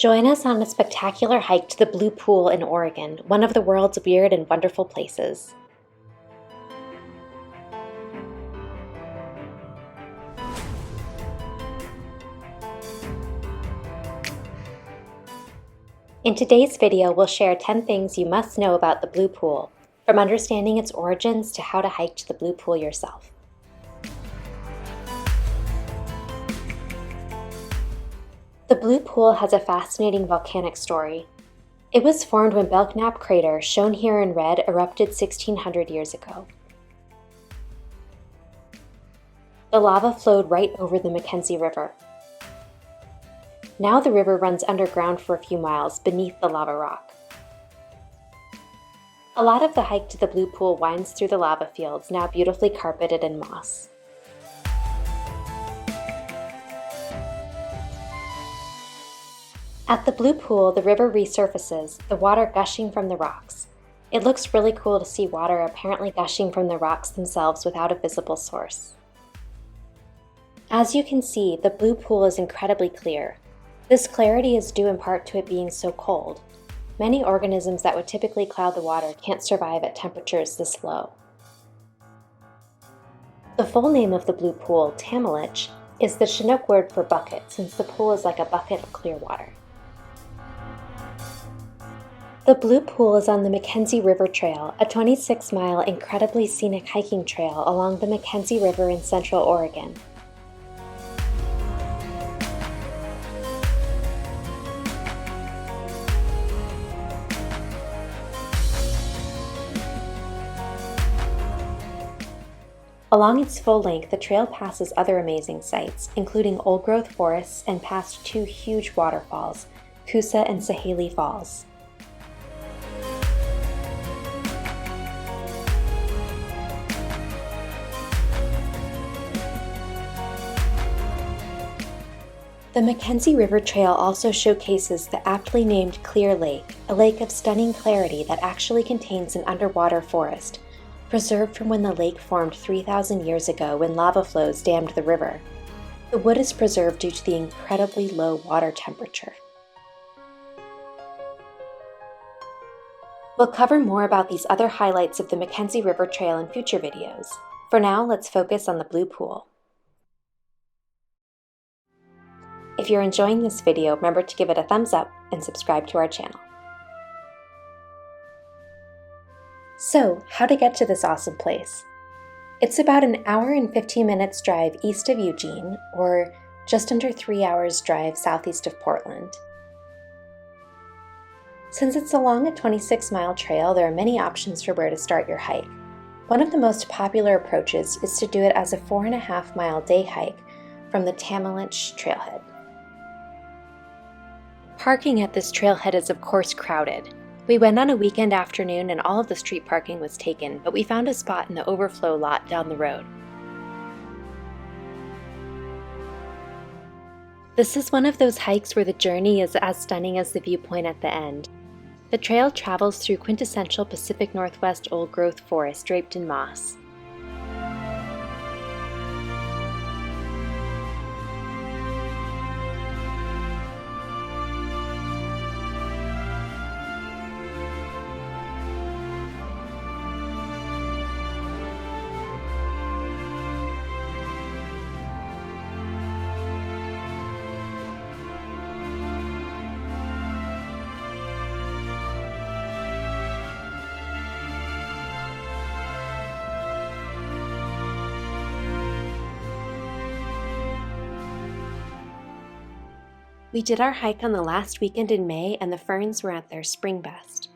Join us on a spectacular hike to the Blue Pool in Oregon, one of the world's weird and wonderful places. In today's video, we'll share 10 things you must know about the Blue Pool, from understanding its origins to how to hike to the Blue Pool yourself. The Blue Pool has a fascinating volcanic story. It was formed when Belknap Crater, shown here in red, erupted 1,600 years ago. The lava flowed right over the McKenzie River. Now the river runs underground for a few miles beneath the lava rock. A lot of the hike to the Blue Pool winds through the lava fields, now beautifully carpeted in moss. At the Blue Pool, the river resurfaces, the water gushing from the rocks. It looks really cool to see water apparently gushing from the rocks themselves without a visible source. As you can see, the Blue Pool is incredibly clear. This clarity is due in part to it being so cold. Many organisms that would typically cloud the water can't survive at temperatures this low. The full name of the Blue Pool, Tamilich, is the Chinook word for bucket, since the pool is like a bucket of clear water. The Blue Pool is on the McKenzie River Trail, a 26-mile incredibly scenic hiking trail along the McKenzie River in central Oregon. Along its full length, the trail passes other amazing sights, including old-growth forests and past two huge waterfalls, Coosa and Sahaley Falls. The McKenzie River Trail also showcases the aptly named Clear Lake, a lake of stunning clarity that actually contains an underwater forest, preserved from when the lake formed 3,000 years ago when lava flows dammed the river. The wood is preserved due to the incredibly low water temperature. We'll cover more about these other highlights of the McKenzie River Trail in future videos. For now, let's focus on the Blue Pool. If you're enjoying this video, remember to give it a thumbs up and subscribe to our channel. So, how to get to this awesome place? It's about an hour and 15 minutes drive east of Eugene, or just under 3 hours drive southeast of Portland. Since it's along a 26-mile trail, there are many options for where to start your hike. One of the most popular approaches is to do it as a 4.5-mile day hike from the Tamilich trailhead. Parking at this trailhead is of course crowded. We went on a weekend afternoon and all of the street parking was taken, but we found a spot in the overflow lot down the road. This is one of those hikes where the journey is as stunning as the viewpoint at the end. The trail travels through quintessential Pacific Northwest old-growth forest draped in moss. We did our hike on the last weekend in May and the ferns were at their spring best.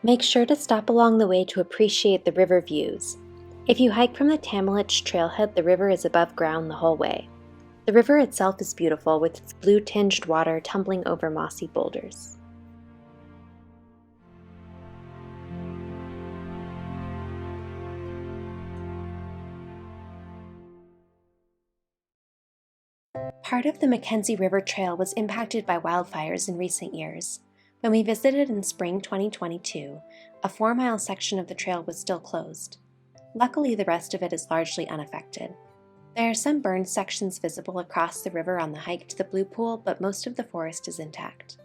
Make sure to stop along the way to appreciate the river views. If you hike from the Tamilich trailhead, the river is above ground the whole way. The river itself is beautiful with its blue-tinged water tumbling over mossy boulders. Part of the McKenzie River Trail was impacted by wildfires in recent years. When we visited in spring 2022, a 4-mile section of the trail was still closed. Luckily, the rest of it is largely unaffected. There are some burned sections visible across the river on the hike to the Blue Pool, but most of the forest is intact.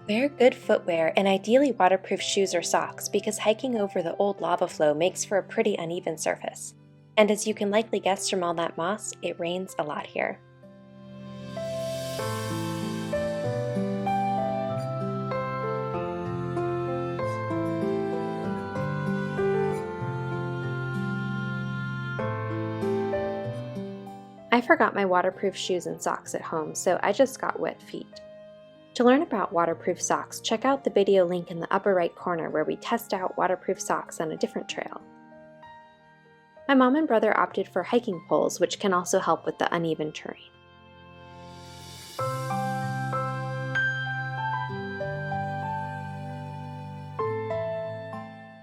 Wear good footwear and ideally waterproof shoes or socks because hiking over the old lava flow makes for a pretty uneven surface. And as you can likely guess from all that moss, it rains a lot here. I forgot my waterproof shoes and socks at home, so I just got wet feet. To learn about waterproof socks, check out the video link in the upper right corner where we test out waterproof socks on a different trail. My mom and brother opted for hiking poles, which can also help with the uneven terrain.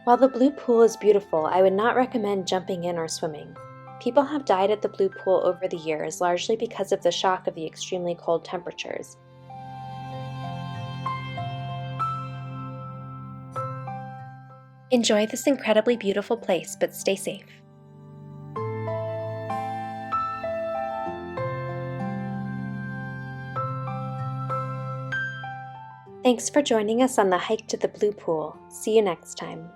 While the Blue Pool is beautiful, I would not recommend jumping in or swimming. People have died at the Blue Pool over the years, largely because of the shock of the extremely cold temperatures. Enjoy this incredibly beautiful place, but stay safe. Thanks for joining us on the hike to the Blue Pool. See you next time.